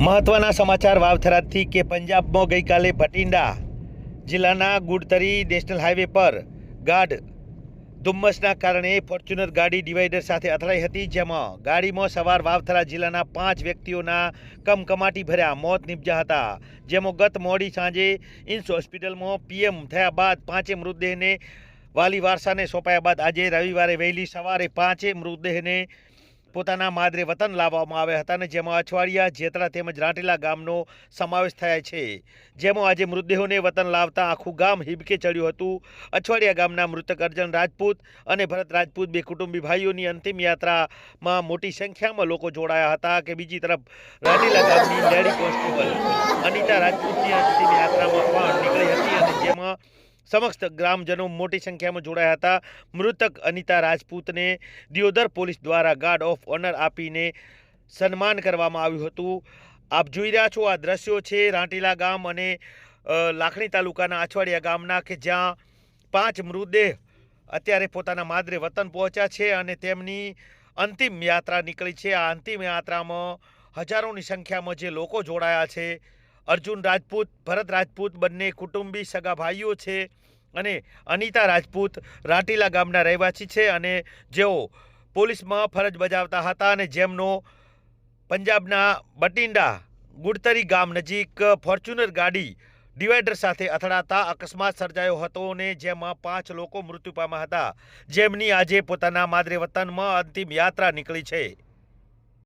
મહત્વના સમાચાર વાવથરાથી કે પંજાબમાં ગઈકાલે ભટિંડા જિલ્લાના ગુડતરી નેશનલ હાઈવે પર ગાઢ ધુમ્મસના કારણે ફોર્ચ્યુનર ગાડી ડિવાઈડર સાથે અથડાઈ હતી, જેમાં ગાડીમાં સવાર વાવથરા જિલ્લાના 5 વ્યક્તિઓના કમકમાટી ભર્યા મોત નીપજ્યા હતા, જેમાં ગત મોડી સાંજે ઇન્સ હોસ્પિટલમાં પીએમ થયા બાદ 5 મૃતદેહને વાલી વારસાને સોંપાયા બાદ આજે રવિવારે વહેલી સવારે 5 મૃતદેહને પોતાના માદરે વતન લાવવામાં આવ્યા હતા, અને જેમાં અછવાડિયા, જેતરા તેમજ રાંટેલા ગામનો સમાવેશ થાય છે, જેમાં આજે મૃતદેહોને વતન લાવતા આખું ગામ હિબકે ચડ્યું હતું। અછવાડિયા ગામના મૃતક અર્જન રાજપૂત અને ભરત રાજપૂત બે કુટુંબી ભાઈઓની અંતિમ યાત્રામાં મોટી સંખ્યામાં લોકો જોડાયા હતા કે બીજી તરફ રાંટેલા ગામની લેડી કોન્સ્ટેબલ અનિતા રાજપૂતની અંતિમ યાત્રામાં પણ નીકળી હતી, અને જેમાં સમસ્ત ગ્રામજનો મોટી સંખ્યામાં જોડાયા હતા। મૃતક અનિતા રાજપૂતને દિયોદર પોલીસ દ્વારા ગાર્ડ ઓફ ઓનર આપીને સન્માન કરવામાં આવ્યું હતું। આપ જોઈ રહ્યા છો આ દ્રશ્યો છે રાંટેલા ગામ અને લાખણી તાલુકાના અછવાડિયા ગામના, કે જ્યાં 5 મૃતદેહ અત્યારે પોતાના માદરે વતન પહોંચ્યા છે અને તેમની અંતિમ યાત્રા નીકળી છે। આ અંતિમ યાત્રામાં હજારોની સંખ્યામાં જે લોકો જોડાયા છે, અર્જુન રાજપૂત, ભરત રાજપૂત બંને કુટુંબી સગા ભાઈઓ છે, અને અનિતા રાજપૂત રાંટેલા ગામના રહેવાસી છે, અને જેઓ પોલીસમાં ફરજ બજાવતા હતા, અને જેમનો પંજાબના બટિંડા ગુડતરી ગામ નજીક ફોર્ચ્યુનર ગાડી ડિવાઈડર સાથે અથડાતા અકસ્માત સર્જાયો હતો, અને જેમાં 5 લોકો મૃત્યુ પામ્યા હતા, જેમની આજે પોતાના માદરે વતનમાં અંતિમ યાત્રા નીકળી છે।